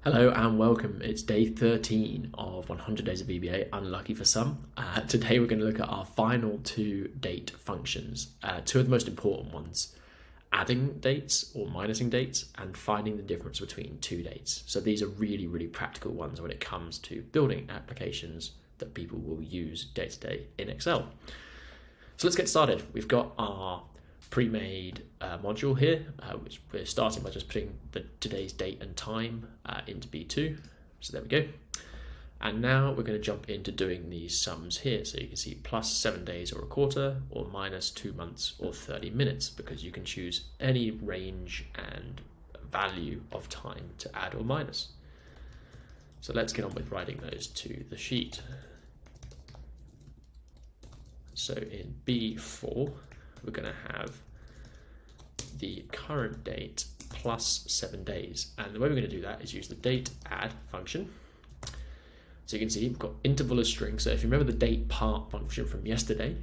Hello and welcome. It's day 13 of 100 days of VBA, unlucky for some. Today we're going to look at our final two date functions, two of the most important ones, adding dates or minusing dates and finding the difference between two dates. So these are really practical ones when it comes to building applications that people will use day to day in Excel. So let's get started. We've got our pre-made module here, which we're starting by just putting today's date and time into B2. So there we go. And now we're going to jump into doing these sums here. So you can see plus 7 days or a quarter, or minus 2 months or 30 minutes, because you can choose any range and value of time to add or minus. So let's get on with writing those to the sheet. So in B4, we're going to have the current date plus 7 days. And the way we're going to do that is use the DateAdd function. So you can see we've got interval as string. So if you remember the date part function from yesterday,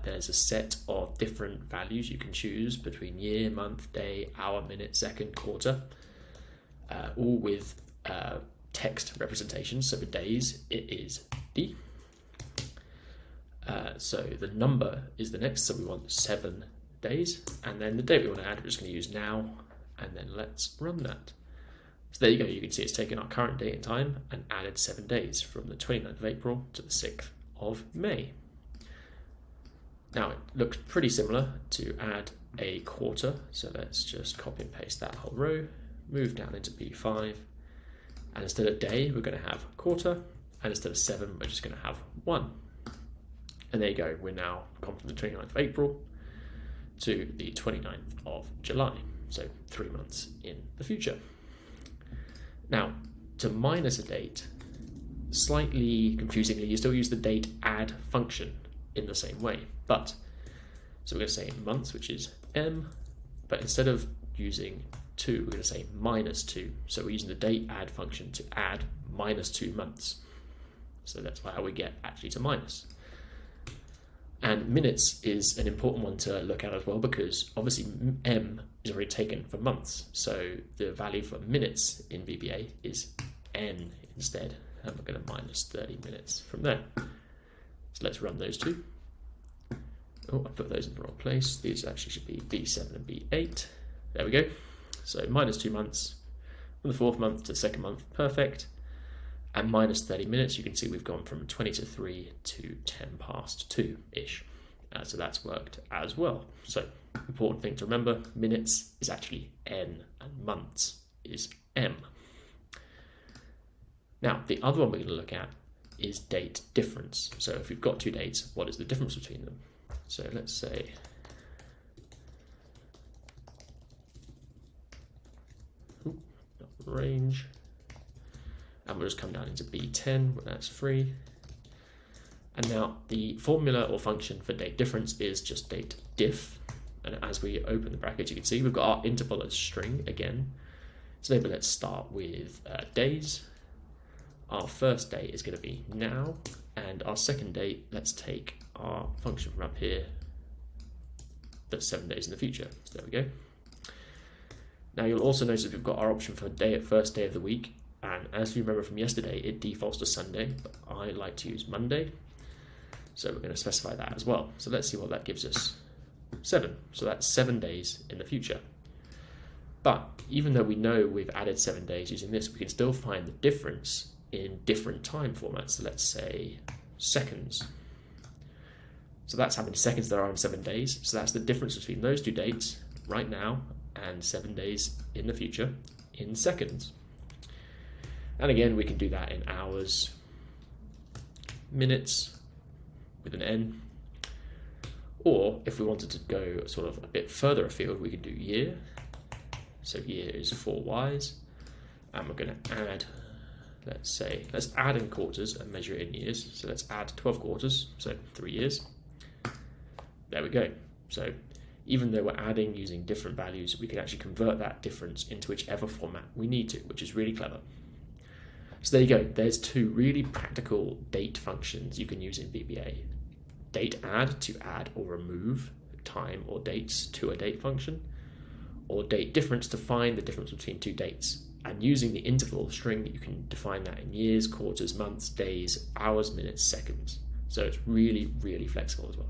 there's a set of different values you can choose between year, month, day, hour, minute, second, quarter, all with text representations. So for days, it is D. So the number is the next, so we want 7 days, and then the date we want to add, we're just going to use now, and then let's run that. So there you go, you can see it's taken our current date and time and added 7 days from the 29th of April to the 6th of May. Now it looks pretty similar to add a quarter, so let's just copy and paste that whole row, move down into B5, and instead of day, we're going to have quarter, and instead of 7, we're just going to have 1. And there you go, we're now gone from the 29th of April to the 29th of July, so 3 months in the future. Now, to minus a date, slightly confusingly, you still use the DateAdd function in the same way, but, so we're going to say months, which is M, but instead of using 2, we're going to say minus 2, so we're using the DateAdd function to add minus 2 months. So that's how we get actually to minus. And minutes is an important one to look at as well, because obviously M is already taken for months. So the value for minutes in VBA is N instead. And we're going to minus 30 minutes from there. So let's run those two. Oh, I put those in the wrong place. These actually should be B7 and B8. There we go. So minus 2 months from the 4th month to the 2nd month. Perfect. And minus 30 minutes, you can see we've gone from 20 to 3 to 10 past 2-ish. So that's worked as well. So important thing to remember, minutes is actually N and months is M. Now, the other one we're going to look at is date difference. So if we've got two dates, what is the difference between them? So let's say range. And we'll just come down into B10 where that's free. And now the formula or function for date difference is just DateDiff. And as we open the brackets, you can see we've got our interval as string again. So maybe let's start with days. Our first date is going to be now. And our second date, let's take our function from up here. That's 7 days in the future. So there we go. Now you'll also notice we've got our option for first day of the week. And as you remember from yesterday, it defaults to Sunday, but I like to use Monday. So we're going to specify that as well. So let's see what that gives us. 7. So that's 7 days in the future. But even though we know we've added 7 days using this, we can still find the difference in different time formats. So let's say seconds. So that's how many seconds there are in 7 days. So that's the difference between those two dates right now and 7 days in the future in seconds. And again, we can do that in hours, minutes with an N, or if we wanted to go sort of a bit further afield, we can do year. So year is 4 Ys, and we're going to add, let's add in quarters and measure it in years. So let's add 12 quarters, so 3 years. There we go. So even though we're adding using different values, we can actually convert that difference into whichever format we need to, which is really clever. So there you go, there's two really practical date functions you can use in VBA. DateAdd to add or remove time or dates to a date function, or date difference to find the difference between two dates And using the interval string, you can define that in years, quarters, months, days, hours, minutes, seconds. So it's really, really flexible as well.